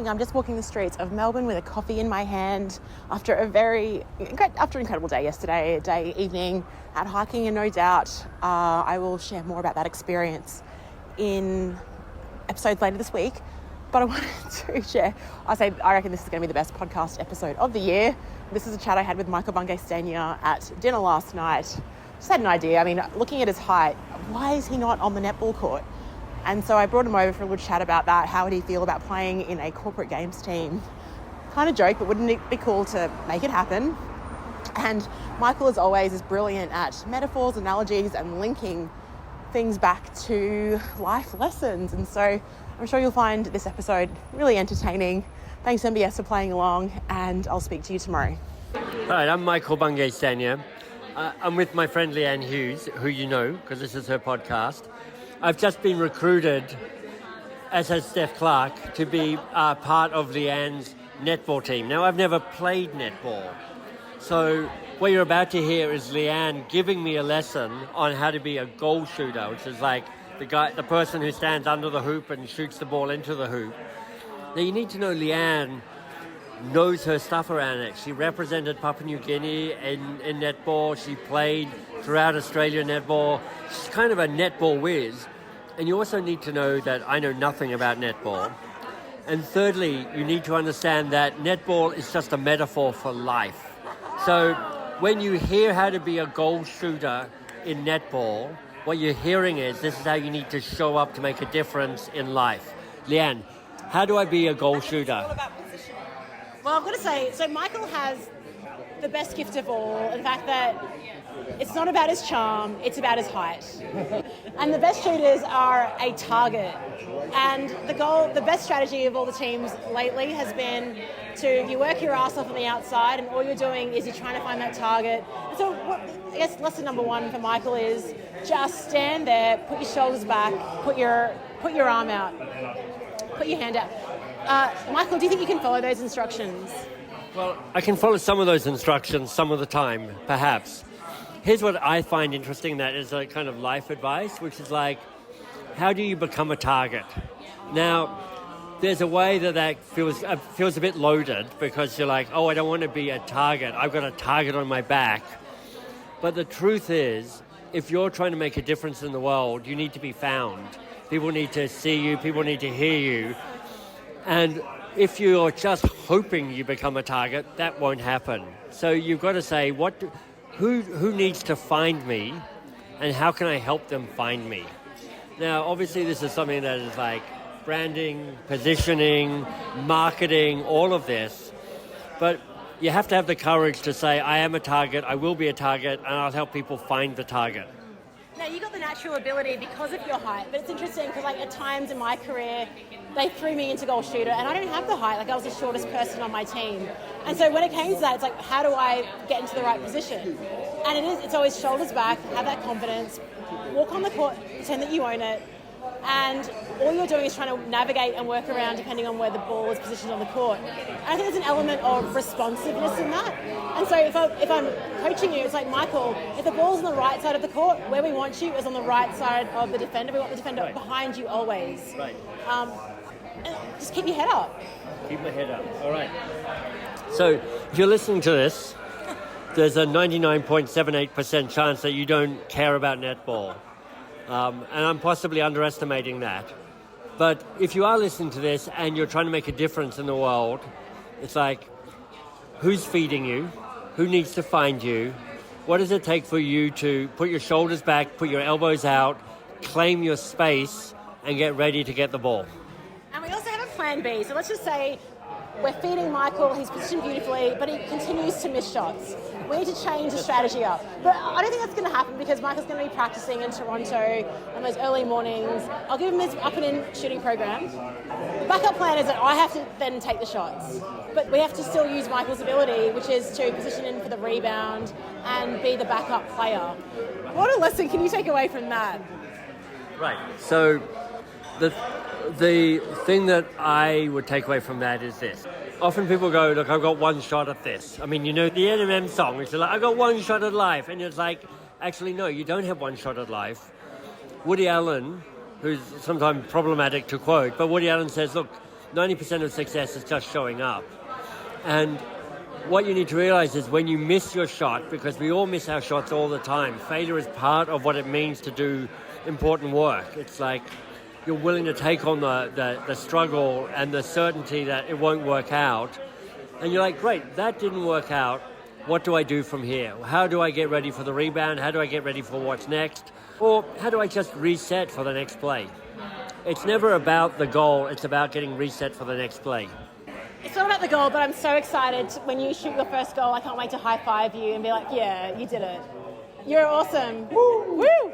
morning. I'm just walking the streets of Melbourne with a coffee in my hand after an incredible day yesterday, evening, out hiking, and no doubt I will share more about that experience in episodes later this week. But I wanted to share, I reckon this is going to be the best podcast episode of the year. This is a chat I had with Michael Bungay Stanier at dinner last night. Just had an idea. I mean, looking at his height, why is he not on the netball court? And so I brought him over for a little chat about that. How would he feel about playing in a corporate games team? Kind of joke, but wouldn't it be cool to make it happen? And Michael, as always, is brilliant at metaphors, analogies, and linking things back to life lessons. And so I'm sure you'll find this episode really entertaining. Thanks, MBS, for playing along, and I'll speak to you tomorrow. Hi, I'm Michael Bungay Stanier. I'm with my friend Leanne Hughes, who you know, because this is her podcast. I've just been recruited, as has Steph Clark, to be part of Leanne's netball team. Now, I've never played netball. So what you're about to hear is Leanne giving me a lesson on how to be a goal shooter, which is like the person who stands under the hoop and shoots the ball into the hoop. Now, you need to know Leanne knows her stuff around it. She represented Papua New Guinea in netball. She played throughout Australia netball. She's kind of a netball whiz. And you also need to know that I know nothing about netball. And thirdly, you need to understand that netball is just a metaphor for life. So when you hear how to be a goal shooter in netball, what you're hearing is this is how you need to show up to make a difference in life. Leanne, how do I be a goal shooter? It's all about positioning. Well, I've got to say, so Michael has the best gift of all, the fact that it's not about his charm, it's about his height. And the best shooters are a target. And the best strategy of all the teams lately has been you work your ass off on the outside, and all you're doing is you're trying to find that target. And so I guess lesson number one for Michael is just stand there, put your shoulders back, put your arm out, put your hand out. Michael, do you think you can follow those instructions? Well, I can follow some of those instructions some of the time, perhaps. Here's what I find interesting, that is a kind of life advice, which is like, how do you become a target? Now, there's a way that feels a bit loaded, because you're like, oh, I don't want to be a target. I've got a target on my back. But the truth is, if you're trying to make a difference in the world, you need to be found. People need to see you. People need to hear you. And if you're just hoping you become a target, that won't happen. So you've got to say, who needs to find me, and how can I help them find me? Now, obviously, this is something that is like branding, positioning, marketing, all of this. But you have to have the courage to say, I am a target, I will be a target, and I'll help people find the target. Now, you got the natural ability because of your height, but it's interesting because at times in my career, they threw me into goal shooter, and I don't have the height. I was the shortest person on my team. And so when it came to that, it's like, how do I get into the right position? And it's always shoulders back, have that confidence, walk on the court, pretend that you own it, and all you're doing is trying to navigate and work around depending on where the ball is positioned on the court. And I think there's an element of responsiveness in that. And so if I'm coaching you, it's like, Michael, if the ball's on the right side of the court, where we want you is on the right side of the defender. We want the defender behind you always. Right. And just keep your head up. Keep my head up. All right. So if you're listening to this, there's a 99.78% chance that you don't care about netball. And I'm possibly underestimating that. But if you are listening to this and you're trying to make a difference in the world, it's like, who's feeding you? Who needs to find you? What does it take for you to put your shoulders back, put your elbows out, claim your space, and get ready to get the ball? And we also have a plan B. So let's just say we're feeding Michael, he's positioned beautifully, but he continues to miss shots. We need to change the strategy up. But I don't think that's going to happen because Michael's going to be practicing in Toronto on those early mornings. I'll give him his up and in shooting program. The backup plan is that I have to then take the shots. But we have to still use Michael's ability, which is to position in for the rebound and be the backup player. What a lesson can you take away from that? Right. So the thing that I would take away from that is this. Often people go, look, I've got one shot at this. I mean, you know the Eminem song, which is like, I've got one shot at life. And it's like, actually, no, you don't have one shot at life. Woody Allen, who's sometimes problematic to quote, but Woody Allen says, look, 90% of success is just showing up. And what you need to realize is when you miss your shot, because we all miss our shots all the time, failure is part of what it means to do important work. It's like you're willing to take on the struggle and the certainty that it won't work out. And you're like, great, that didn't work out. What do I do from here? How do I get ready for the rebound? How do I get ready for what's next? Or how do I just reset for the next play? It's never about the goal. It's about getting reset for the next play. It's not about the goal, but I'm so excited when you shoot your first goal. I can't wait to high-five you and be like, yeah, you did it. You're awesome. Woo! Woo!